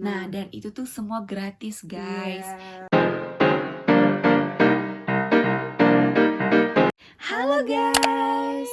Nah, dan itu tuh semua gratis, guys. Iya. Halo guys.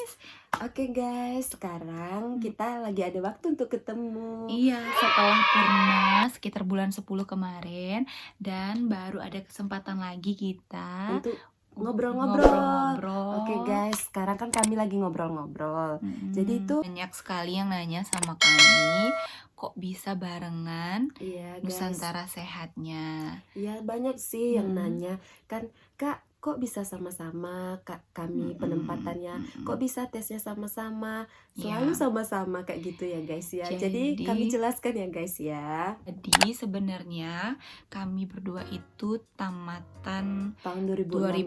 Oke guys, sekarang kita lagi ada waktu untuk ketemu. Iya, setelah purna sekitar bulan 10 kemarin dan baru ada kesempatan lagi kita Untuk ngobrol-ngobrol. ngobrol-ngobrol. Oke guys, sekarang kan kami lagi ngobrol-ngobrol. Jadi itu banyak sekali yang nanya sama kami, kok bisa barengan iya guys. Nusantara Sehatnya. Iya banyak sih yang nanya kan, Kak, kok bisa sama-sama kami penempatannya, kok bisa tesnya sama-sama, selalu sama-sama kayak gitu ya guys ya. Jadi kami jelaskan ya guys ya. Jadi sebenarnya kami berdua itu tamatan tahun 2016.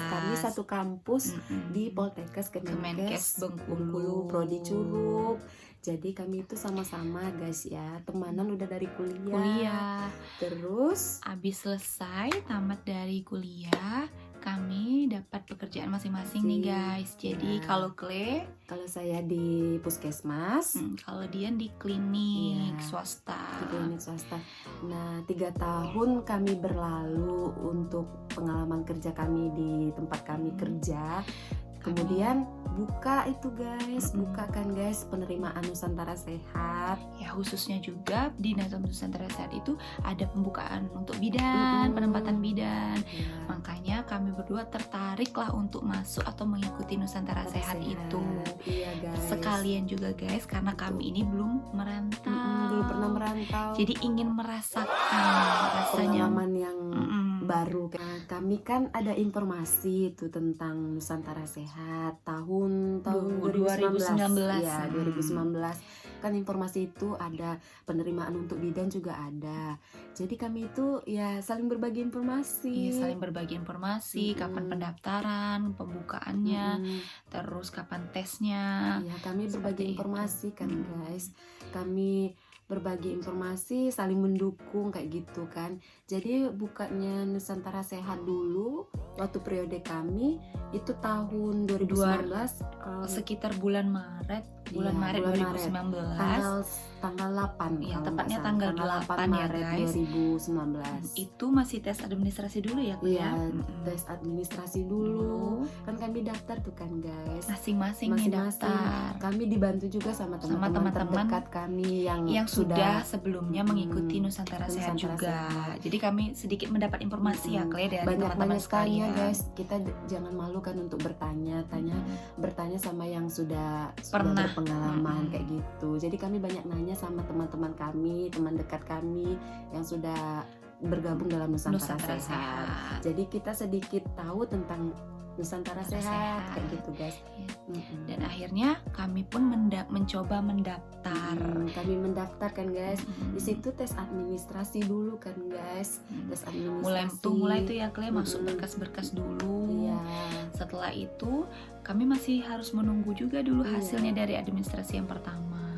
Kami satu kampus di Poltekkes Kemenkes Bengkulu, Prodi Curup. Jadi kami itu sama-sama guys ya, temanan udah dari kuliah. Terus abis selesai tamat dari kuliah, kami dapat pekerjaan masing-masing nih guys. Jadi kalau saya di puskesmas, kalau Dian di klinik swasta. Di klinik swasta. Nah, 3 tahun kami berlalu untuk pengalaman kerja kami di tempat kami kerja. Kemudian buka itu guys, buka kan guys penerimaan Nusantara Sehat. Ya khususnya juga di Nusantara Sehat itu ada pembukaan untuk bidan, penempatan bidan. Makanya kami berdua tertarik lah untuk masuk atau mengikuti Nusantara Sehat itu. Iya guys. Sekalian juga guys, karena kami ini belum merantau. Belum pernah merantau. Jadi ingin merasakan rasanya pengalaman yang baru. Kami kan ada informasi itu tentang Nusantara Sehat tahun 2019. Ya, 2019 kan informasi itu ada penerimaan untuk bidan juga ada. Jadi kami itu ya saling berbagi informasi. Iya, saling berbagi informasi, kapan pendaftaran, pembukaannya, terus kapan tesnya. Ya, kami berbagi informasi kan guys. Kami berbagi informasi, saling mendukung kayak gitu kan. Jadi bukanya Nusantara Sehat dulu waktu periode kami itu tahun 2019 sekitar bulan Maret 2019. Tanggal 8 ya, tepatnya tanggal 8 Maret ya guys. 2019. Itu masih tes administrasi dulu ya Iya, tes administrasi dulu. Kan kami daftar tuh kan guys. Masing-masing daftar. Kami dibantu juga sama teman-teman terdekat kami yang sudah sebelumnya mengikuti Nusantara Sehat juga. Jadi kami sedikit mendapat informasi ya Clay dari teman-teman sekalian. Guys, kita jangan malu kan untuk bertanya sama yang sudah pernah berpengalaman kayak gitu. Jadi kami banyak nanya sama teman-teman kami, teman dekat kami yang sudah bergabung dalam Nusantara Sehat. Jadi kita sedikit tahu tentang Nusantara Sehat kayak gitu guys. Dan akhirnya kami pun mencoba mendaftar. Kami mendaftar kan guys. Di situ tes administrasi dulu kan guys. Tes administrasi. Mulai tuh ya Clay masuk berkas-berkas dulu. Iya. Setelah itu kami masih harus menunggu juga dulu hasilnya dari administrasi yang pertama.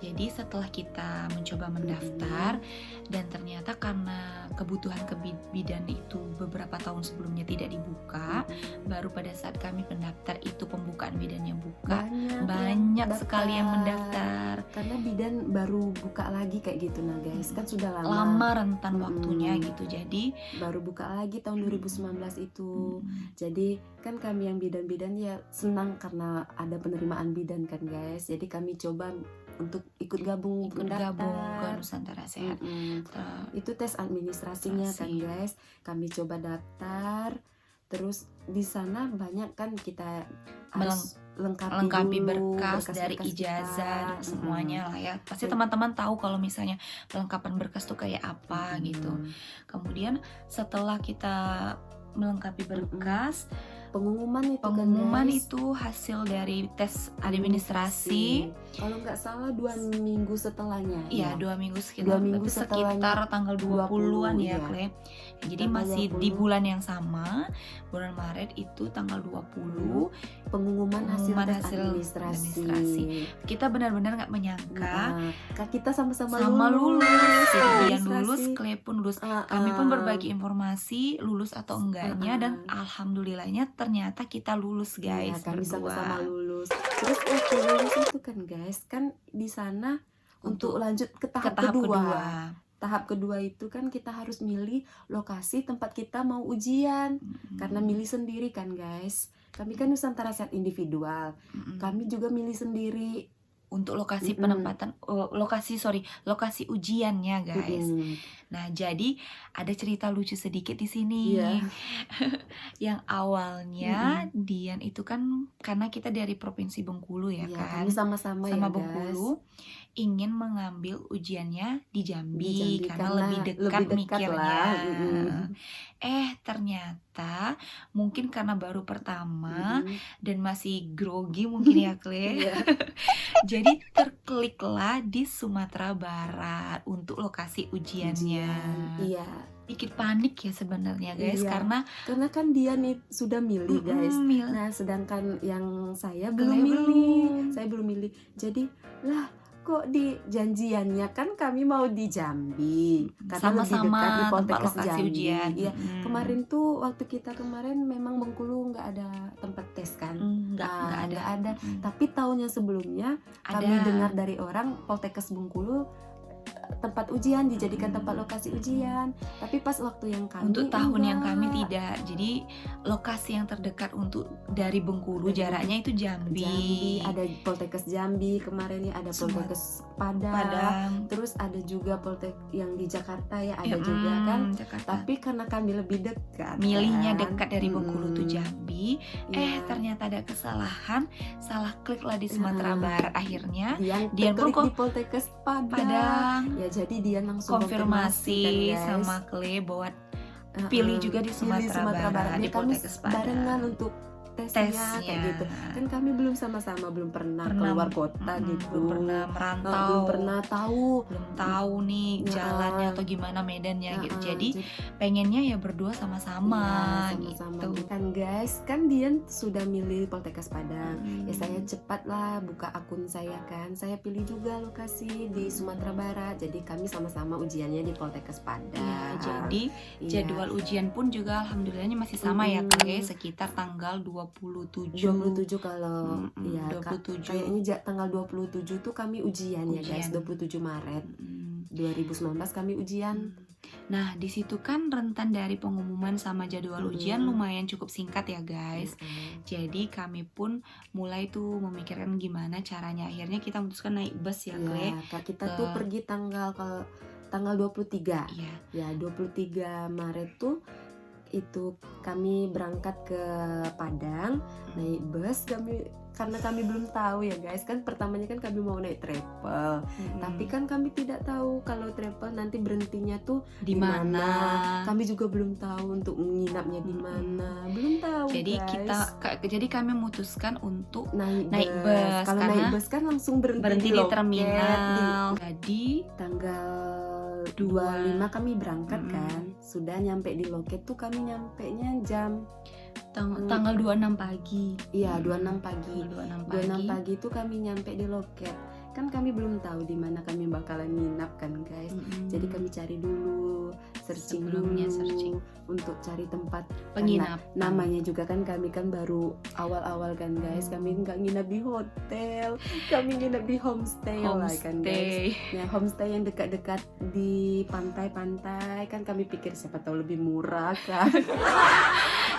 Jadi setelah kita mencoba mendaftar dan ternyata karena kebutuhan kebidan itu beberapa tahun sebelumnya tidak dibuka, baru pada saat kami pendaftar itu pembukaan bidannya buka, banyak sekali yang mendaftar. Karena bidan baru buka lagi kayak gitu nah guys, kan sudah lama rentan waktunya gitu. Jadi baru buka lagi tahun 2019 itu. Jadi kan kami yang bidan-bidan ya senang karena ada penerimaan bidan kan guys. Jadi kami coba untuk ikut gabung ke Nusantara Sehat. Itu tes administrasinya kan guys. Kami coba daftar. Terus di sana banyak kan kita harus lengkapi berkas dari ijazah semuanya lah ya. Pasti teman-teman tahu kalau misalnya pelengkapan berkas tuh kayak apa gitu. Kemudian setelah kita melengkapi berkas, pengumuman itu hasil dari tes administrasi. Kalau nggak salah 2 minggu setelahnya. Iya, 2 minggu sekitar tanggal 20-an ya, Clay. Jadi masih di bulan yang sama, bulan Maret itu tanggal 20 pengumuman hasil administrasi. Kita benar-benar nggak menyangka kita sama-sama lulus. Dia lulus, Clay pun lulus. Kami pun berbagi informasi lulus atau enggaknya dan alhamdulillahnya ternyata kita lulus guys. Kami sama-sama lulus. Terus waktu lulus itu kan guys, kan di sana untuk lanjut ke tahap kedua. tahap kedua itu kan kita harus milih lokasi tempat kita mau ujian. Karena milih sendiri kan guys. Kami kan Nusantara Sehat individual. Kami juga milih sendiri untuk lokasi penempatan, lokasi ujiannya guys. Nah, jadi ada cerita lucu sedikit di sini. Yang awalnya Dian itu kan karena kita dari Provinsi Bengkulu ya kan. Kami sama-sama ya Bengkulu ingin mengambil ujiannya di Jambi, karena lebih dekat mikirnya. Ternyata mungkin karena baru pertama dan masih grogi mungkin ya Kle. Jadi terkliklah di Sumatera Barat untuk lokasi ujiannya. Iya. Dikit panik ya sebenarnya guys, karena kan dia nih sudah milih guys. Nah, sedangkan yang saya belum milih. Saya belum milih. Jadi lah, kok di janjiannya kan kami mau di Jambi karena lebih dekat di Poltekkes Jambi. Iya. Kemarin tuh waktu kita kemarin memang Bengkulu nggak ada tempat tes kan. Nggak ada. Tapi tahunnya sebelumnya kami dengar dari orang Poltekkes Bengkulu tempat ujian, dijadikan tempat lokasi ujian. Tapi pas waktu yang kami untuk tahun yang kami tidak. Jadi lokasi yang terdekat untuk dari Bengkulu jaraknya itu Jambi. Ada Poltekkes Jambi kemarin ya, ada Poltekkes Padang. Terus ada juga Poltek yang di Jakarta ya, ada juga kan. Jakarta. Tapi karena kami lebih dekat, milihnya dekat dari Bengkulu tuh Jambi. Ternyata ada kesalahan, salah klik lah di Sumatera Barat. Akhirnya dia pun di Poltekkes Padang. Ya, jadi dia langsung konfirmasi kan, sama Kle buat pilih juga di Sumatera Barat di Poltekkes Padang. Barengan untuk tesnya kayak gitu. Kan kami belum sama-sama, belum pernah keluar kota gitu. Belum pernah merantau. Belum pernah belum tahu nih jalannya atau gimana medannya gitu. Jadi pengennya ya berdua sama-sama gitu. Kan guys, kan Dian sudah milih Poltekkes Padang. Ya saya cepatlah buka akun saya kan. Saya pilih juga lokasi di Sumatera Barat. Jadi kami sama-sama ujiannya di Poltekkes Padang. Ya, jadi jadwal ujian pun juga alhamdulillahnya masih sama ya guys, sekitar tanggal 27 kalau ya 27. Kayaknya tanggal 27 tuh kami ujian ya guys, 27 Maret 2019 kami ujian. Nah, di situ kan rentan dari pengumuman sama jadwal ujian lumayan cukup singkat ya guys. Jadi kami pun mulai tuh memikirkan gimana caranya. Akhirnya kita memutuskan naik bus ya, Kle. Kita tuh pergi tanggal 23. Ya, 23 Maret tuh itu kami berangkat ke Padang, naik bus. Karena kami belum tahu ya guys, kan pertamanya kan kami mau naik travel, tapi kan kami tidak tahu kalau travel nanti berhentinya tuh di mana. Kami juga belum tahu untuk menginapnya di mana, belum tahu. Jadi kami memutuskan untuk naik bus. Kalau naik bus kan langsung berhenti di terminal. Jadi tanggal 25 kami berangkat kan, sudah nyampe di loket tuh kami nyampenya jam tanggal 26 pagi. Iya, 26 pagi. 26 pagi itu kami nyampe di loket. Kan kami belum tahu di mana kami bakalan nginap kan, guys. Jadi kami cari dulu, searching untuk cari tempat penginap. Namanya juga kan kami kan baru awal-awal kan, guys. Kami nggak nginap di hotel, kami nginap di homestay lah kan, guys. Ya, homestay yang dekat-dekat di pantai-pantai kan, kami pikir siapa tahu lebih murah kan.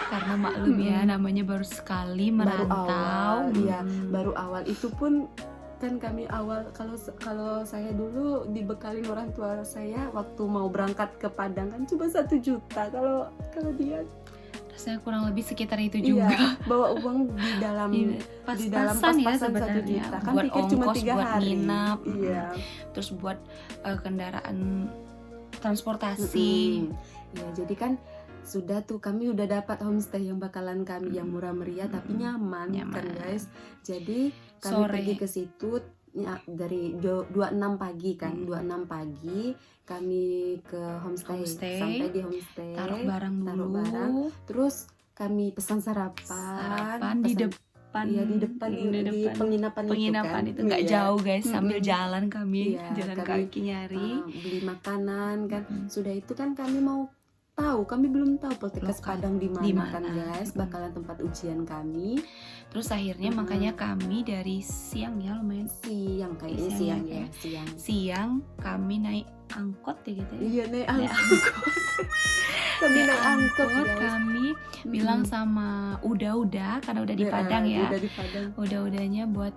Karena maklum ya, namanya baru sekali merantau. Baru awal itu pun kan kami awal, kalau saya dulu dibekalin orang tua saya waktu mau berangkat ke Padang kan cuma 1 juta. Kalau dia rasanya kurang lebih sekitar itu juga. Bawa uang di dalam pas-pasan ya 1 juta. Kan buat pikir cuma 3 buat hari. Nginap, terus buat kendaraan transportasi. Ya, jadi kan sudah tuh kami udah dapat homestay yang bakalan kami yang murah meriah tapi nyaman kan, guys. Jadi kami pergi ke situ ya, dari 26 pagi kan, 26 pagi kami ke homestay. Sampai di homestay, taruh barang, terus kami pesan sarapan di depan. Iya, di depan di penginapan itu nggak jauh guys, sambil jalan kami jalan kaki nyari beli makanan kan. Sudah itu kan kami mau tahu, kami belum tahu Poltekkes Padang di mana kan, guys, bakalan tempat ujian kami. Terus akhirnya makanya kami dari siang ya, lumayan siang kayaknya siang kami naik angkot ya gitu ya. Iya, naik Naik angkot. Kami naik angkot, guys. kami bilang sama udah karena udah di Padang ya. Udah di Padang. Udah-udahnya buat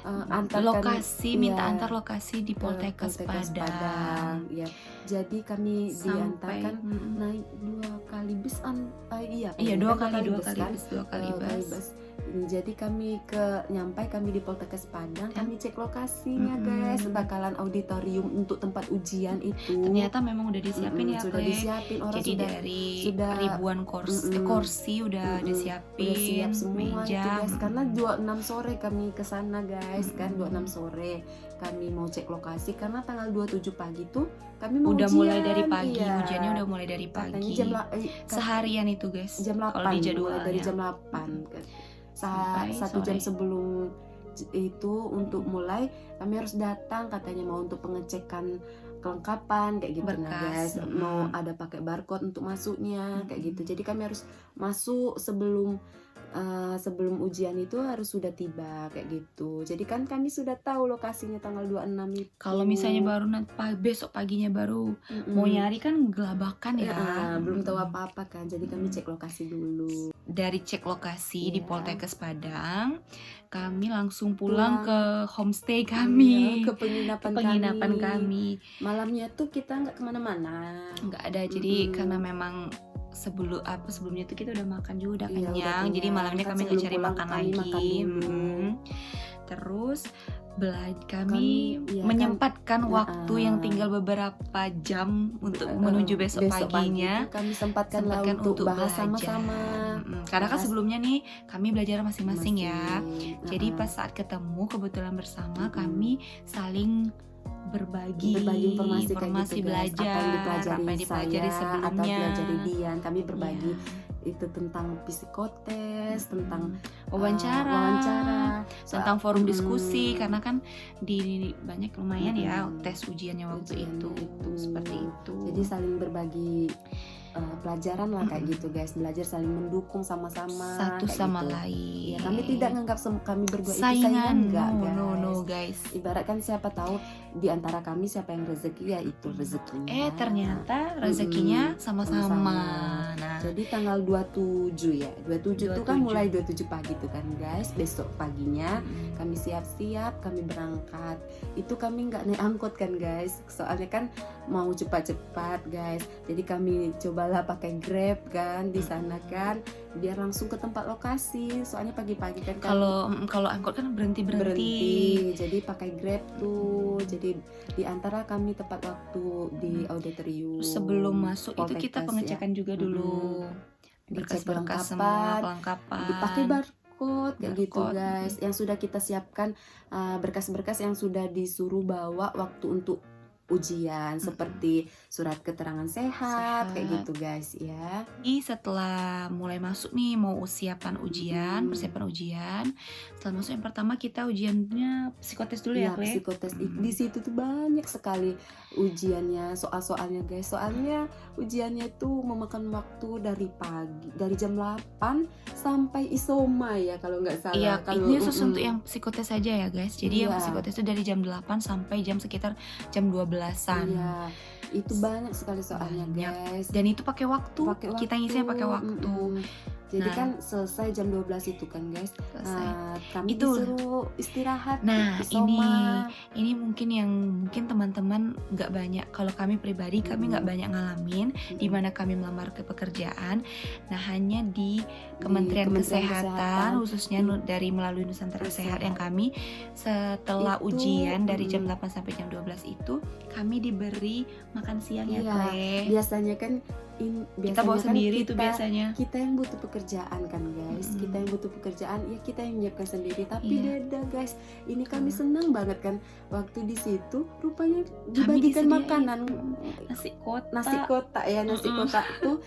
Antarkan, lokasi, minta iya, antar lokasi di Poltekkes Padang. Ya. Jadi kami Sampai diantarkan naik 2 kali bus iya, pokoknya 2 kan kali bus kan. bus, 2 kali bus. Jadi kami nyampai kami di Poltekkes Padang, kami cek lokasinya guys, bakalan auditorium untuk tempat ujian itu. Ternyata memang udah disiapin ya, sudah Kle. disiapin, orang Jadi sudah ribuan kursi udah disiapin, udah siap semua itu meja. guys, karena 26 sore kami ke sana guys, kan 26 sore kami mau cek lokasi karena tanggal 27 pagi tuh kami mau udah ujian. mulai dari pagi, Iya. hujannya udah mulai dari Katanya pagi. seharian Seharian itu guys. jam 8 kalau di mulai jadwalnya. dari jam 8 kan. Sampai 1 jam sore. sebelum itu untuk mulai kami harus datang, katanya mau untuk pengecekan kelengkapan kayak gitu. Nah Berkas. guys, mau ada pakai barcode untuk masuknya kayak gitu. Jadi kami harus masuk sebelum ujian itu harus sudah tiba kayak gitu. Jadi kan kami sudah tahu lokasinya tanggal 26 itu. Kalau misalnya baru besok paginya baru mau nyari kan gelabakan ya. Belum tahu apa-apa kan. Jadi kami cek lokasi dulu. Dari cek lokasi di Iya. Poltekkes Padang, kami langsung pulang ke homestay kami. Iya, ke Penginapan kami. Malamnya tuh kita nggak kemana-mana. Nggak ada, jadi karena memang sebelumnya tuh kita udah makan juga, udah Iya, udah kenyang, kenyang. jadi malamnya Kan kami nggak sebelum cari pulang makan kami lagi. makan dulu. Terus kami Kami, iya, menyempatkan kan, waktu yang tinggal beberapa jam untuk menuju besok paginya. pagi itu kami sempatkan untuk bahas belajar. sama-sama. Karena kan Bahas sebelumnya nih kami belajar masing-masing ya. Masing. Jadi pas saat ketemu kebetulan bersama kami saling berbagi informasi kayak gitu, guys. belajar, apa yang dipelajari saya, sebelumnya, atau belajar Dian. Kami berbagi Iya. itu tentang psikotes, tentang wawancara, tentang forum Mm-mm. diskusi, karena kan di banyak lumayan ya Mm-mm. tes ujiannya waktu Ujiannya itu itu. seperti itu. Jadi saling berbagi pelajaran lah kayak gitu guys, belajar saling mendukung sama-sama satu kayak sama gitu. lain. Ya, kami tidak menganggap kami berdua itu saingan, saingan, enggak no guys. guys. Ibarat kan siapa tahu di antara kami siapa yang rezeki ya itu rezekinya. Ternyata rezekinya sama-sama. Sama-sama. Nah, Jadi tanggal 27 ya. 27 itu kan 27. mulai 27 pagi tuh kan guys. Besok paginya kami siap-siap, kami berangkat. Itu kami nggak naik angkot kan guys. Soalnya kan mau cepat-cepat guys. Jadi kami cobalah pakai Grab kan di sana kan, biar langsung ke tempat lokasi. Soalnya pagi-pagi kan kalau angkot kan berhenti. Jadi pakai Grab tuh. Jadi di antara kami tepat waktu di auditorium. Sebelum masuk itu kita Poltekkes, pengecekan juga dulu. Dicek Berkas-berkas semua, kelengkapan. dipakai barcode kayak gitu Barcode. guys, yang sudah kita siapkan, berkas-berkas yang sudah disuruh bawa waktu untuk ujian, seperti surat keterangan sehat kayak gitu guys ya. Jadi setelah mulai masuk nih mau persiapan ujian. Setelah masuk yang pertama kita ujiannya psikotes dulu ya, Kle? Psikotes di situ tuh banyak sekali ujiannya, soal-soalnya guys. Soalnya ujiannya itu memakan waktu dari jam 8 sampai isoma ya kalau nggak salah. Iya, ini khusus untuk mm-mm. yang psikotes saja ya guys. Jadi yang Iya. psikotes itu dari jam 8 sampai sekitar jam 12-an. Iya, itu banyak sekali soalnya Banyak. guys. Dan itu pakai waktu. Kita ngisinya pakai waktu. Jadi Nah. kan selesai jam 12 itu kan guys. Selesai. Kami Itu. disuruh istirahat. Nah, isoma. ini mungkin teman-teman nggak banyak. Kalau kami pribadi kami nggak banyak ngalamin di mana kami melamar ke pekerjaan. Nah, hanya di Kementerian Kesehatan khususnya dari melalui Nusantara Sehat yang kami setelah Itu, ujian dari jam 8 sampai jam 12 itu kami diberi makan siang ya, Iya, Kle. biasanya kan Kita bawa sendiri itu biasanya. Kita yang butuh pekerjaan kan guys, kita yang butuh pekerjaan ya kita yang menyiapkan sendiri. Tapi Iya. beda guys, ini kami senang banget kan waktu di situ rupanya Kami dibagikan disediain makanan nasi kotak. nasi kotak ya, nasi kotak tuh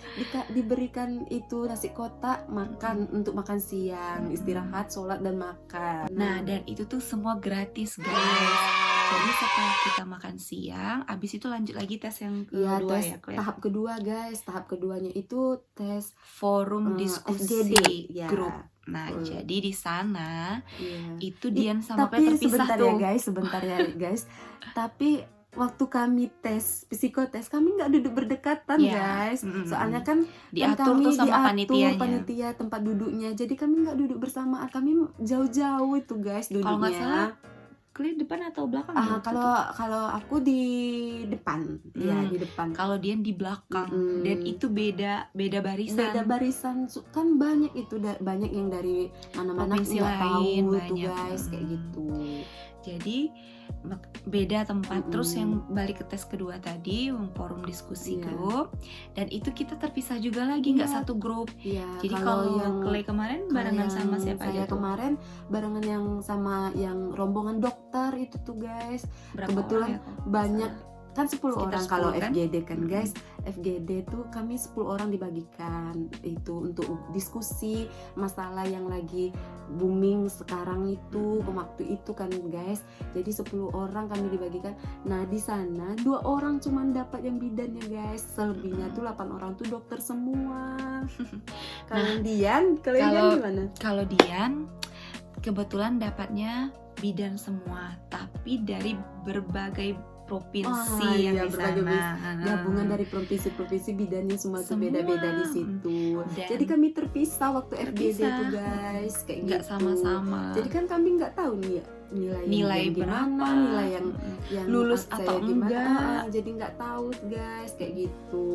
diberikan itu nasi kotak makan untuk makan siang, istirahat, sholat dan makan. Nah, dan itu tuh semua gratis guys. Jadi setelah kita makan siang, abis itu lanjut lagi tes yang ya, kedua tes ya, Kle. tahap kedua guys. Tahap keduanya itu tes Forum diskusi FGD, ya. grup. Nah, jadi di sana Iya. itu Dian sama Tapi Kle terpisah sebentar tuh. ya guys, sebentar ya guys. Tapi waktu kami tes psikotes kami nggak duduk berdekatan guys, soalnya kan diatur kami tuh sama diatur panitianya. panitia tempat duduknya, jadi kami nggak duduk bersamaan, kami jauh-jauh itu guys duduknya. Kalau nggak salah Kalian depan atau belakang ya? waktu itu? Kalau aku di depan, ya di depan. Kalau Dian di belakang, dan itu beda barisan. Beda barisan kan banyak itu banyak yang dari mana-mana Provinsi nggak tahu lain, tuh banyak. guys kayak gitu. Jadi beda tempat. Terus yang balik ke tes kedua tadi, forum diskusi Iya. grup, dan itu kita terpisah juga lagi, nggak Iya. satu grup. Iya, Jadi kalau yang Clay kemarin barengan sama siapa saya aja tuh? kemarin barengan yang sama yang rombongan dokter itu tuh guys. Berapa kebetulan orang ya, kalau banyak nggak kan 10 Sekitar orang 10 kalau kan? FGD kan guys. FGD tuh kami 10 orang dibagikan itu untuk diskusi masalah yang lagi booming sekarang itu waktu itu kan guys. Jadi 10 orang kami dibagikan. Nah di sana 2 orang cuman dapat yang bidannya guys, selebihnya tuh 8 orang tuh dokter semua. Kalau Dian gimana? Kalau Dian kebetulan dapatnya bidan semua, tapi dari berbagai provinsi yang iya, di berbagai sana. Gabungan dari provinsi-provinsi bidannya semua tuh Semua. beda-beda di situ. Dan Jadi kami terpisah waktu FGD terpisah. tuh guys, kayak nggak gitu. sama-sama. Jadi kan kami nggak tahu nih nilai yang berapa, gimana, nilai yang lulus saya atau gimana. enggak. Jadi nggak tahu guys, kayak gitu.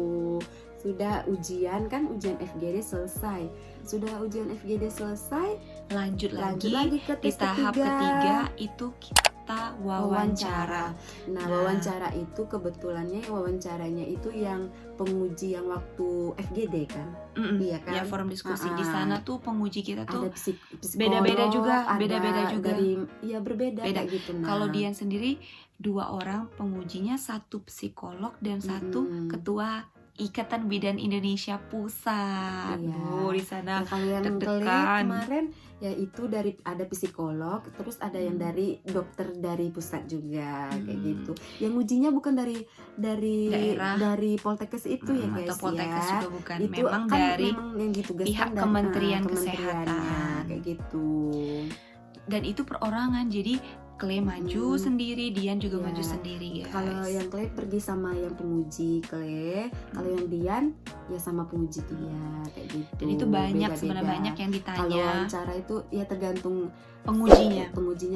Sudah ujian kan, ujian FGD selesai. Sudah ujian FGD selesai, lanjut lanjut lagi lagi ke di tes tahap ketiga itu kita wawancara. Nah, wawancara itu kebetulannya wawancaranya itu yang penguji yang waktu FGD kan. Iya kan? Ya, forum diskusi di sana tuh penguji kita tuh Ada psikolog, beda-beda juga, ada beda-beda juga. ya berbeda Beda. kayak gitu. Nah, Kalau Dian sendiri 2 orang pengujinya, 1 psikolog dan 1 ketua Ikatan Bidan Indonesia Pusat. Iya. Di sana nah, kalau yang deg-degan. kemarin ya itu dari ada psikolog, terus ada yang dari dokter dari pusat juga kayak gitu. Yang ujinya bukan dari Daerah. dari Poltekkes itu ya guys atau Poltekkes ya. juga bukan, Itu memang kan dari memang yang ditugaskan pihak dari Kementerian kementeriannya, Kesehatan. kayak gitu. Dan itu perorangan, jadi Clay maju sendiri, Dian juga Ya. maju sendiri guys. Kalau yang Clay pergi sama yang penguji Clay, kalau yang Dian ya sama penguji dia kayak gitu. Dan itu banyak Beda-beda. sebenarnya, banyak yang Kalau ditanya wawancara itu ya tergantung pengujinya.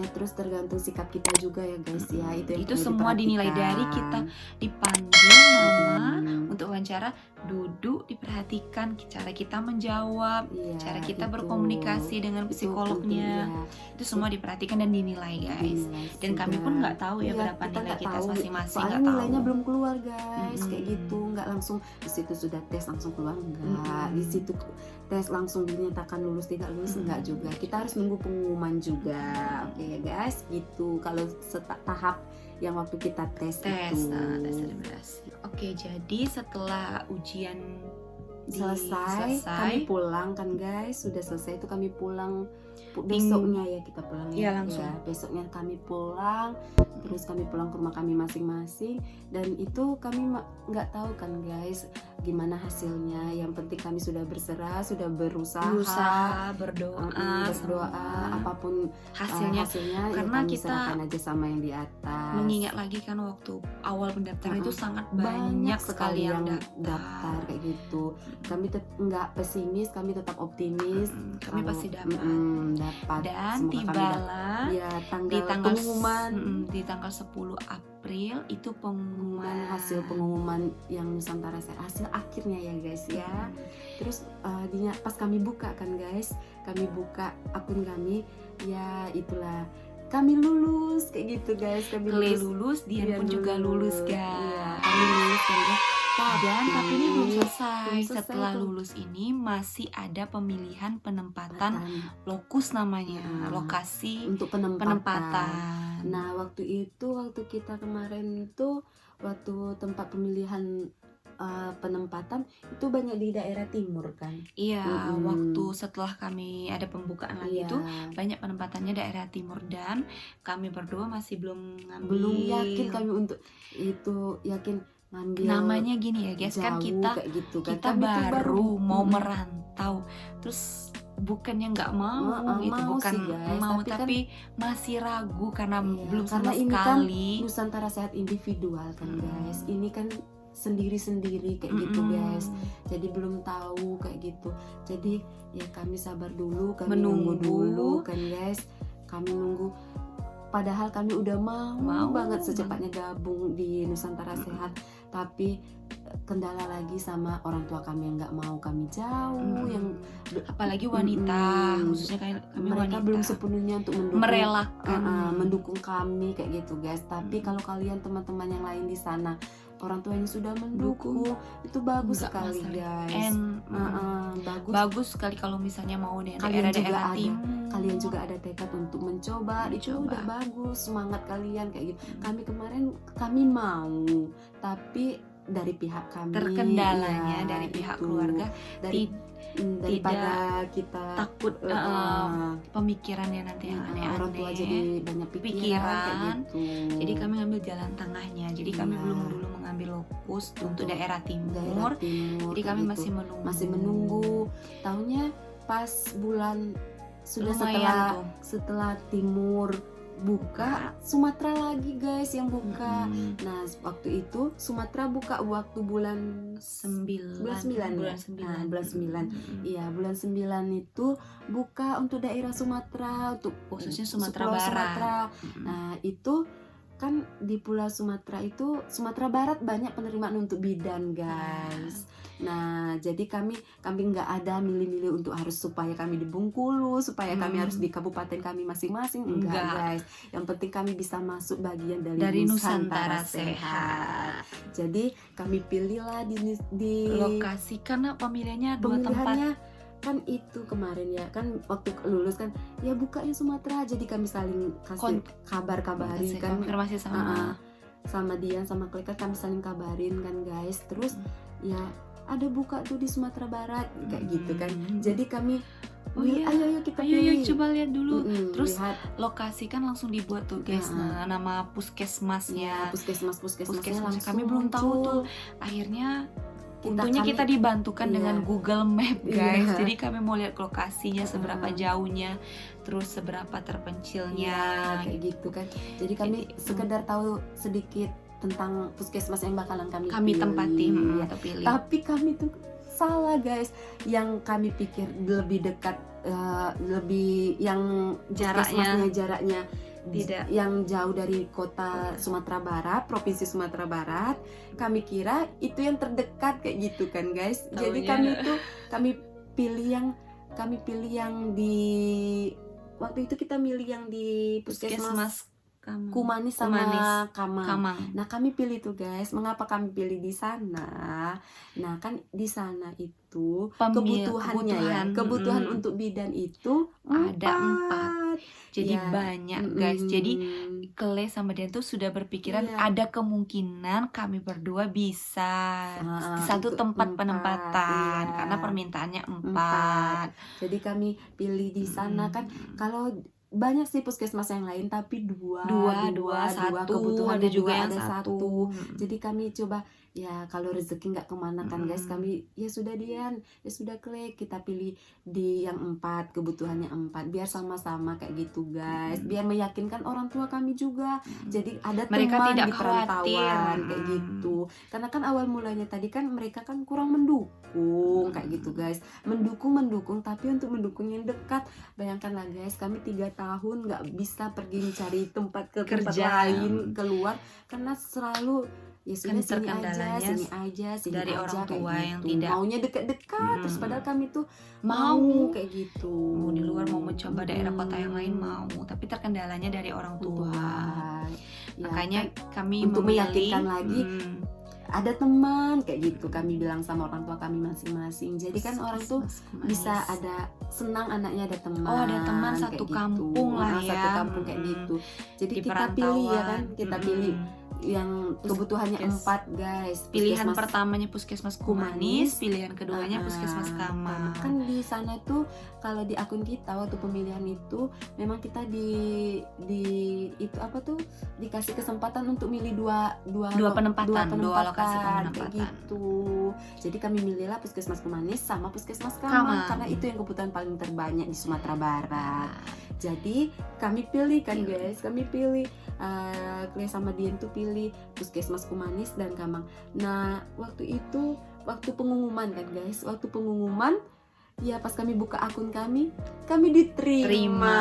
terus tergantung sikap kita juga ya guys ya. Itu yang Itu perlu semua dinilai diperhatikan. dari kita dipanggil nama untuk wawancara, duduk diperhatikan cara kita menjawab, Iya, cara kita itu. berkomunikasi dengan Itu psikolognya. penting, Itu semua diperhatikan dan dinilai ya. guys. Dinilai Dan kami sudah. pun nggak tahu ya Iya, berapa nilai nggak kita tahu. masing-masing, Soalnya nggak nilainya tahu. belum keluar guys, kayak Mm-mm. gitu. Nggak langsung di situ sudah tes langsung keluar, enggak. Mm-mm. Di situ tes langsung dinyatakan lulus tidak lulus, enggak juga. Kita harus nunggu pengumuman juga. Oke ya guys, gitu. Kalau tahap yang waktu kita tes itu. tes eliminasi. Oke, jadi setelah ujian selesai, kami pulang kan guys. Sudah selesai itu kami pulang besoknya ya, kita pulang Iya, langsung. ya. Besoknya kami pulang, terus kami pulang ke rumah kami masing-masing. Dan itu kami nggak tahu kan guys gimana hasilnya. Yang penting kami sudah berserah, sudah berusaha, berdoa, berdoa apapun hasilnya. ya karena kami kita serahkan aja sama yang di atas. Mengingat lagi kan waktu awal pendaftaran itu sangat banyak sekali yang daftar. kayak gitu. Kami nggak pesimis, kami tetap optimis. Kami Kalau- pasti dapat. dapat. Dan Semoga kami tibalah ya di tanggal pengumuman di tanggal 10 April itu pengumuman hasil pengumuman yang Nusantara Sehat, hasil akhirnya ya guys ya. Terus pas kami buka kan guys, kami buka akun kami, ya itulah kami lulus kayak gitu guys. Kami Clay lulus, Dian pun juga lulus Iya, guys. kami lulus kan guys. Tapi ini belum selesai. belum selesai Setelah tuh. lulus ini masih ada pemilihan penempatan lokus namanya, lokasi untuk penempatan. Nah waktu kita kemarin itu waktu tempat pemilihan penempatan itu banyak di daerah timur kan. Iya, waktu setelah kami ada pembukaan lagi Iya. itu banyak penempatannya daerah timur, dan kami berdua masih belum ngambil. Belum yakin kami untuk itu, yakin ngambil namanya gini ya guys, kan jauh kita kayak gitu kan. kita Kami tuh baru mau merantau, terus bukannya nggak mau gitu, mau bukan sih, guys, mau tapi tapi masih ragu karena Iya, belum karena sama ini kan sekali. Nusantara Sehat individual kan, Mm-mm. guys. Ini kan sendiri-sendiri kayak gitu, Mm-mm. guys. Jadi belum tahu kayak gitu. Jadi ya kami sabar dulu, kami Menunggu. nunggu dulu kan, guys. Kami nunggu. Padahal kami udah mau banget secepatnya gabung di Nusantara Sehat, tapi kendala lagi sama orang tua kami yang nggak mau kami jauh, yang apalagi wanita, khususnya kami mereka wanita belum sepenuhnya untuk mendukung, merelakan mendukung kami kayak gitu, guys. Tapi kalau kalian teman-teman yang lain di sana orang tuanya sudah mendukung, itu bagus nggak sekali, masalah. guys. Bagus bagus sekali kalau misalnya mau di Kalian juga daerah-daerah ada, timur. kalian juga ada tekad untuk mencoba. Itu udah bagus, semangat kalian kayak gitu. Kami kemarin kami mau, tapi dari pihak kami terkendalanya dari pihak keluarga daripada kita takut pemikirannya nanti yang aneh-aneh, orang tua jadi banyak pikiran kayak gitu. Jadi kami ngambil jalan tengahnya. Jadi kami belum dulu mengambil lokus untuk daerah timur. Jadi kami gitu. masih menunggu. Tahunya pas bulan sudah setelah timur buka, Sumatera lagi, guys, yang buka. Nah, waktu itu Sumatera buka waktu bulan 9. Iya, bulan 9 itu buka untuk daerah Sumatera, untuk khususnya Sumatera Pulau Barat. Sumatera. Nah, itu kan di Pulau Sumatera itu, Sumatera Barat banyak penerimaan untuk bidan, guys. Nah, jadi kami nggak ada milih-milih untuk harus supaya kami di Bengkulu, supaya kami harus di kabupaten kami masing-masing, enggak, guys. Yang penting kami bisa masuk bagian dari Nusantara Sehat. Jadi kami pilihlah di lokasi, karena pemilihannya dua tempat. Kan itu kemarin ya, kan waktu lulus kan ya bukanya Sumatera, jadi kami saling kasih kabari kan, konfirmasi sama Dian sama Kleka, kami saling kabarin kan, guys. Terus ya ada buka tuh di Sumatera Barat kayak gitu kan. Jadi kami ayo kita pilih. Coba lihat dulu. Terus lihat lokasi kan langsung dibuat tuh, guys. Nama puskesmasnya. Puskesmasnya langsung kami belum tahu tuh. Akhirnya untungnya kita dibantukan dengan Google Map, guys. Jadi kami mau lihat lokasinya seberapa jauhnya, terus seberapa terpencilnya, kayak gitu kan. Jadi kami sekedar tahu sedikit tentang puskesmas yang bakalan kami tempati atau pilih. Tapi kami tuh salah, guys. Yang kami pikir lebih dekat, lebih yang jaraknya tidak yang jauh dari kota Sumatera Barat, provinsi Sumatera Barat. Kami kira itu yang terdekat kayak gitu kan, guys. Jadi kami pilih yang di waktu itu kita milih yang di puskesmas Kumanis sama Kamang. Nah, kami pilih tuh, guys. Mengapa kami pilih di sana? Nah, kan di sana itu kebutuhan untuk bidan itu ada 4. Jadi banyak, guys. Jadi Kle sama Dian tuh sudah berpikiran ada kemungkinan kami berdua bisa di satu tempat penempatan karena permintaannya 4. Jadi kami pilih di sana kan. Kalau banyak sih puskesmas yang lain, tapi dua kebutuhan ada juga yang satu. Jadi kami coba ya, kalau rezeki nggak kemana kan, guys, kami ya sudah Dian, ya sudah Klik, kita pilih di yang 4, kebutuhannya 4, biar sama-sama kayak gitu, guys, biar meyakinkan orang tua kami juga. Jadi ada mereka teman tidak di perantauan kayak gitu. Karena kan awal mulanya tadi kan mereka kan kurang mendukung kayak gitu, guys. Mendukung tapi untuk mendukung yang dekat. Bayangkanlah, guys, kami 3 tahun nggak bisa pergi mencari tempat lain keluar karena selalu ya sudah sini aja dari orang tua gitu. yang tidak maunya dekat-dekat, terus padahal kami tuh mau kayak gitu, mau di luar, mau mencoba daerah kota yang lain mau, tapi terkendalanya dari orang tua. Makanya kami untuk meyakinkan lagi ada teman kayak gitu, kami bilang sama orang tua kami masing-masing. Jadi kan orang tuh bisa ada senang anaknya ada teman. Ada teman satu kampung lah ya. Satu kampung kayak gitu. Jadi kita pilih ya kan, kita pilih yang kebutuhannya 4 guys. Pilihan Puskesmas pertamanya Puskesmas Kumanis, pilihan keduanya Puskesmas Kamang. Kan di sana tuh kalau di akun kita waktu pemilihan itu memang kita di itu apa tuh dikasih kesempatan untuk milih dua penempatan, dua lokasi kayak penempatan. gitu. Jadi kami milihlah Puskesmas Kumanis sama Puskesmas Kamang. Kamang karena itu yang kebutuhan paling terbanyak di Sumatera Barat. Jadi kami pilih kan guys, kami pilih Clea sama Dian tuh pilih Puskesmas Kumanis dan Kamang. Nah waktu itu waktu pengumuman kan guys, waktu pengumuman ya pas kami buka akun kami diterima.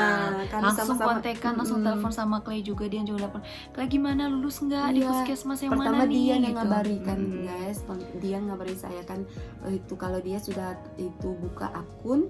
Kami Langsung sama-sama kontekan, langsung telepon sama Clay juga, dia juga telepon. Clay gimana, lulus nggak di Iya, Puskesmas yang pertama mana nih? dia yang Gitu. ngabari kan guys, dia ngabarin saya kan itu kalau dia sudah itu buka akun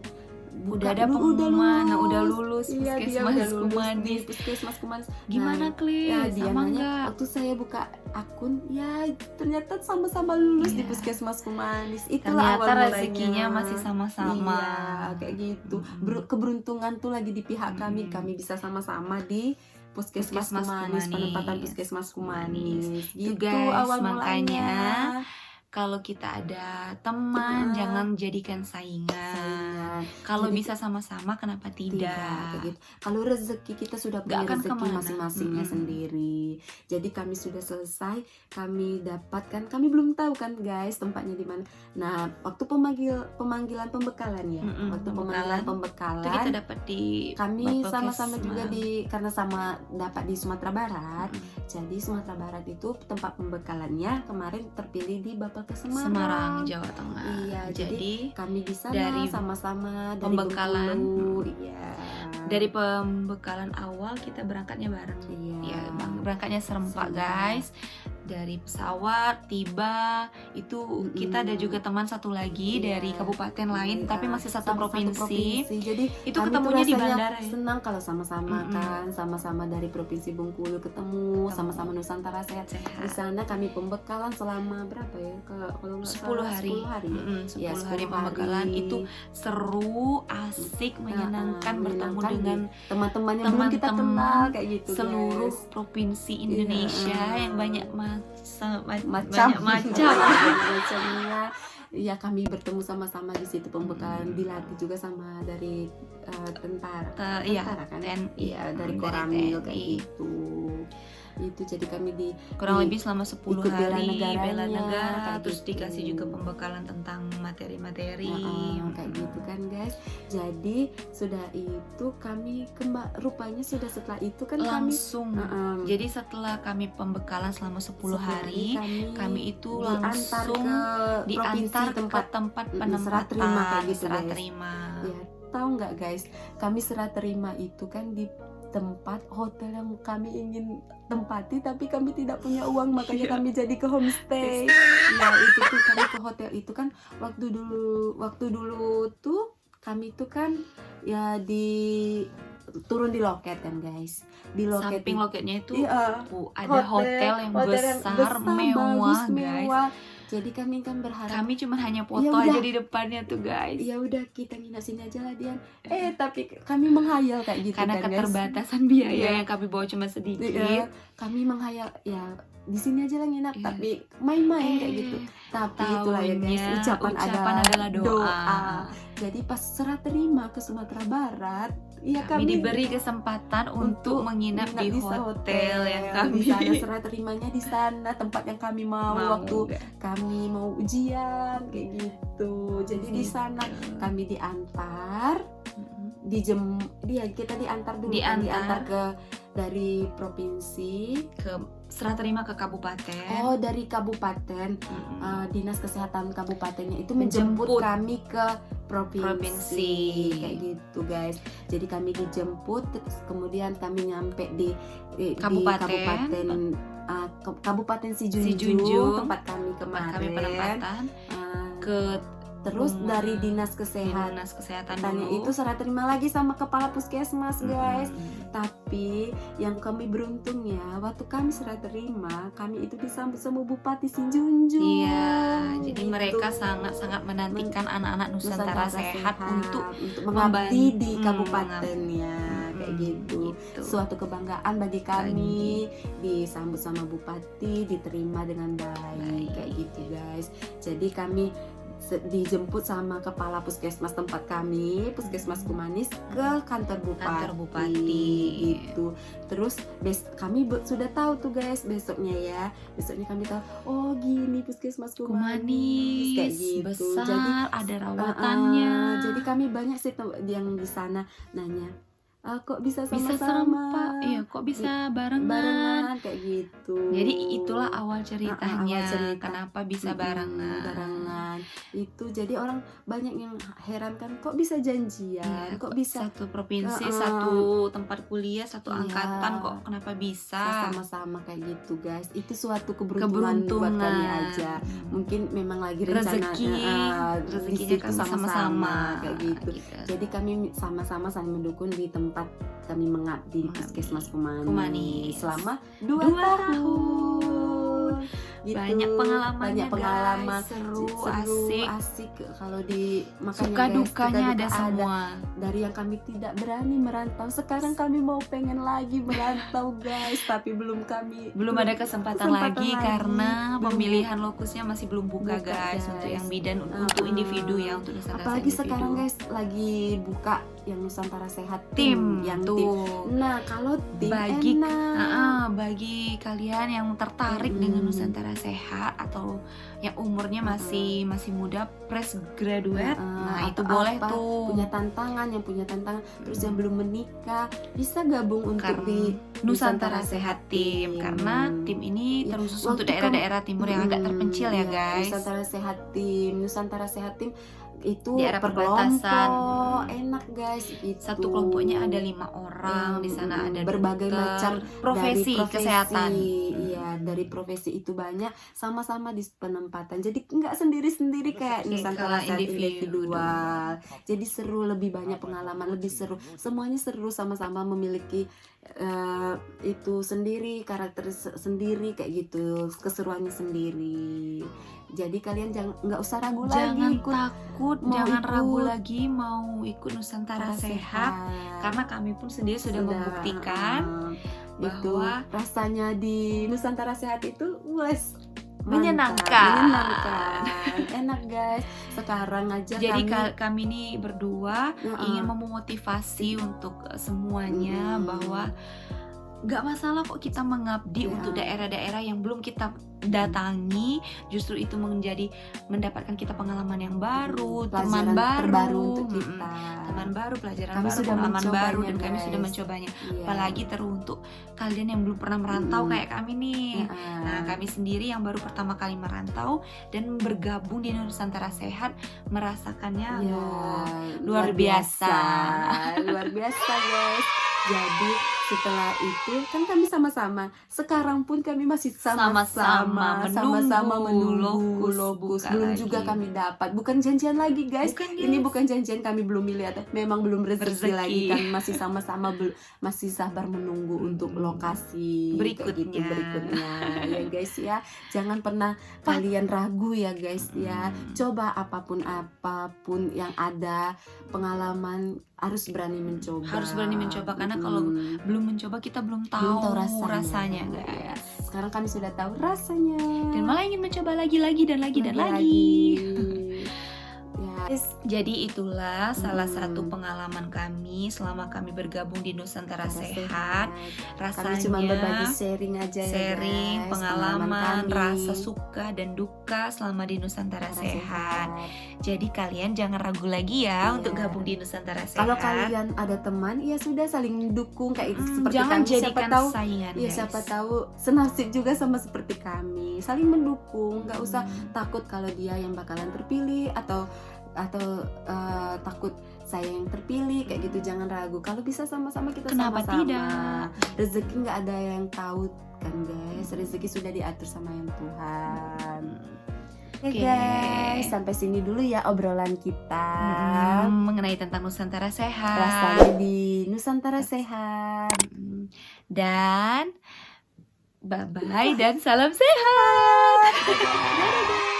Udah ada pengumuman, udah lulus Iya, dia Puskesmas udah lulus Kumanis. di Puskesmas Kumanis. Gimana Clay? Ya, dia Sama nanya, nggak? waktu saya buka akun ya ternyata sama-sama lulus di Iya. Puskesmas Kumanis. Itulah Ternyata awal rezekinya mulanya. masih sama-sama. Iya, kayak gitu. Keberuntungan tuh lagi di pihak kami bisa sama-sama di Puskesmas Kumanis, penempatan Puskesmas Kumanis. Itu Gitu guys, awal makanya mulanya. kalau kita ada teman jangan jadikan saingan. Kalau Jadi, bisa sama-sama kenapa tidak? kayak gitu. Kalau rezeki kita sudah Nggak punya akan rezeki kemana. masing-masingnya sendiri. Jadi kami sudah selesai, kami dapatkan, kami belum tahu kan guys tempatnya di mana. Nah, waktu pemanggilan pembekalan ya. Waktu pemanggilan Itu pembekalan kita dapat di kami Bapelkes sama-sama juga Semarang. karena sama dapat di Sumatera Barat. Jadi Sumatera Barat itu tempat pembekalannya kemarin terpilih di Bapelkes Semarang, Jawa Tengah. Iya, jadi kami di sana dari sama-sama dari pembekalan, Bengkulu, iya. dari pembekalan awal kita berangkatnya bareng. Iya. Ya, berangkatnya serempak Serempak. guys. Dari pesawat tiba itu kita ada juga teman satu lagi Iya. dari kabupaten lain tapi masih satu Sama provinsi. Jadi Itu kami ketemunya tuh di rasanya bandara ya. senang kalau sama-sama kan, sama-sama dari provinsi Bengkulu ketemu, sama-sama Nusantara Sehat. Di Sehat. sana kami pembekalan selama berapa ya? Kalau nggak 10 salah, hari. 10 hari. Ya, 10 hari pembekalan itu seru, asik, menyenangkan bertemu menyenangkan dengan teman-teman yang belum kita teman-teman kenal kayak gitu seluruh guys. provinsi Indonesia yang banyak macam macamnya. Ya kami bertemu sama-sama di situ pembekalan, dilatih juga sama dari tentara Iya, kan? TNI. Iya, dari Dari Koramil TNI. kayak gitu. Itu jadi kami Kurang di- lebih selama 10 ikut bela hari negaranya, bela negara, kayak terus gitu. dikasih juga pembekalan tentang materi-materi. kayak gitu kan guys. Jadi sudah itu kami rupanya sudah setelah itu kan Langsung. kami Jadi setelah kami pembekalan selama 10 hari, kami itu diantar langsung ke provinsi diantar ke tempat tempat serah terima kayak penempatan gitu, serah guys. terima. Ya, tahu nggak guys, kami serah terima itu kan di tempat hotel yang kami ingin tempati, tapi kami tidak punya uang, makanya Iya. kami jadi ke homestay. Ya itu tuh kami ke hotel itu kan waktu dulu tuh kami tuh kan ya turun di loket kan guys, di loket Samping loketnya itu iya, ada hotel yang besar, mewah bagus, guys. mewah. Jadi kami kan berharap Kami cuma hanya foto Ya aja udah. di depannya tuh guys. ya udah kita nginep sini aja lah Dian. Tapi kami menghayal kayak gitu Karena kan guys. keterbatasan biaya Iya. yang kami bawa cuma sedikit. Iya, kami menghayal ya di sini aja lah nginap, Iya. tapi main-main kayak gitu. Tapi itulah ya guys, Taunya ucapan adalah doa. Jadi pas serah terima ke Sumatera Barat, ya Kami kami diberi kesempatan untuk menginap di hotel yang kami di sana, serah terimanya di sana, tempat yang kami mau waktu kami mau ujian kayak gitu. Jadi di sana kami diantar, kita diantar dulu, kan, diantar ke dari provinsi ke serah terima ke kabupaten. Oh, dari kabupaten, dinas kesehatan kabupatennya itu Menjemput. menjemput kami ke provinsi. Provinsi. Kayak gitu guys. Jadi kami dijemput, terus kemudian kami nyampe di Kabupaten. Kabupaten Sijunjung, Sijunjung, tempat kami Tempat kemarin. kami penempatan ke Terus rumah dari dinas kesehatan dinas kesehatan tanya dulu. itu serah terima lagi sama kepala puskesmas guys. Tapi yang kami beruntungnya waktu kami serah terima, kami itu disambut sama Bupati Sijunjung. Iya, jadi Gitu. mereka sangat-sangat menantikan anak-anak Nusantara sehat untuk mengabdi di membantu, kabupatennya kayak gitu. Suatu kebanggaan bagi kami, disambut sama Bupati, diterima dengan baik kayak gitu guys. Jadi kami dijemput sama kepala puskesmas tempat kami, Puskesmas Kumanis, ke kantor Bupati gitu. Terus kami sudah tahu tuh guys, besoknya kami tahu, oh gini Puskesmas Kumanis kayak gitu. Besar, jadi ada rawatannya. Jadi kami banyak sih yang di sana nanya, kok bisa serempak, sama-sama, iya kok bisa barengan kayak gitu. Jadi itulah awal ceritanya, kenapa bisa barengan. Itu jadi orang banyak yang heran kan, kok bisa janjian, kok bisa satu provinsi, satu tempat kuliah, satu angkatan, kok kenapa bisa sama-sama kayak gitu guys. Itu suatu keberuntungan buat kami aja. Mungkin memang lagi rencana rezekinya kami sama-sama kayak gitu. Jadi kami sama-sama saling mendukung di tempat kami mengabdi di Puskesmas Kumanis selama 2 tahun. Gitu. Banyak pengalaman, guys. seru, asik. Kalau di makanya suka guys, dukanya ada semua. Dari yang kami tidak berani merantau, sekarang kami mau pengen lagi merantau guys, tapi belum ada kesempatan lagi karena pemilihan lokusnya masih belum buka guys. Untuk yang bidan untuk individu ya, untuk Nusantara apalagi individu. Sekarang guys lagi buka yang Nusantara Sehat tim yang tuh. Tim. Nah kalau tim bagi kalian yang tertarik dengan Nusantara Sehat atau yang umurnya masih muda, fresh graduate, nah itu boleh tuh punya tantangan terus yang belum menikah bisa gabung untuk di Nusantara Sehat Tim, karena tim ini terkhusus untuk daerah-daerah timur yang agak terpencil ya guys. Nusantara Sehat Tim itu di daerah perbatasan, enak guys. Satu kelompoknya ada 5 orang, di sana ada berbagai macam profesi kesehatan. Iya, dari profesi itu banyak, sama-sama di penempatan. Jadi nggak sendiri-sendiri kayak Nusantara Sehat individual. Jadi seru, lebih banyak pengalaman, lebih seru. Semuanya seru, sama-sama memiliki itu sendiri, karakter sendiri kayak gitu, keseruannya sendiri. Jadi kalian nggak usah ragu lagi, jangan ragu lagi mau ikut Nusantara Sehat, karena kami pun sendiri sudah membuktikan bahwa rasanya di Nusantara Sehat itu menyenangkan, enak guys. Sekarang aja jadi kami ini berdua ingin memotivasi untuk semuanya bahwa gak masalah kok kita mengabdi untuk daerah-daerah yang belum kita datangi, justru itu mendapatkan kita pengalaman yang baru, teman baru untuk kita, teman baru, pelajaran kami baru, pengalaman baru, dan kami sudah mencobanya. Apalagi untuk kalian yang belum pernah merantau kayak kami nih. Nah, kami sendiri yang baru pertama kali merantau dan bergabung di Nusantara Sehat, merasakannya luar biasa guys. Jadi setelah itu kan kami sama-sama, sekarang pun kami masih sama-sama menunggu lokus. Belum juga kami dapat, bukan janjian lagi guys. Ini bukan janjian, kami belum milih atau memang belum rezeki lagi. Kami masih sama-sama masih sabar menunggu untuk lokasi berikutnya ya guys ya. Jangan pernah kalian ragu ya guys ya. Coba apapun yang ada, pengalaman harus berani mencoba, karena kalau belum mencoba kita belum tahu rasanya guys. Sekarang kami sudah tahu rasanya dan malah ingin mencoba lagi dan lagi. Jadi itulah salah satu pengalaman kami selama kami bergabung di Nusantara Sehat. Rasanya kami cuma berbagi sharing aja ya guys, pengalaman rasa suka dan duka selama di Nusantara Sehat. Jadi kalian jangan ragu lagi ya untuk gabung di Nusantara Sehat. Kalau kalian ada teman, ya sudah saling mendukung kayak seperti jangan kami. Jadikan saingan. Siapa tahu senasib juga sama seperti kami. Saling mendukung, nggak usah takut kalau dia yang bakalan terpilih atau takut saya yang terpilih kayak gitu. Jangan ragu, kalau bisa sama-sama kita kenapa sama-sama. Tidak, rezeki nggak ada yang tahu kan guys, rezeki sudah diatur sama yang Tuhan. Oke guys, sampai sini dulu ya obrolan kita mengenai tentang Nusantara Sehat, rasanya di Nusantara Sehat. Dan bye-bye dan salam sehat. Dadah.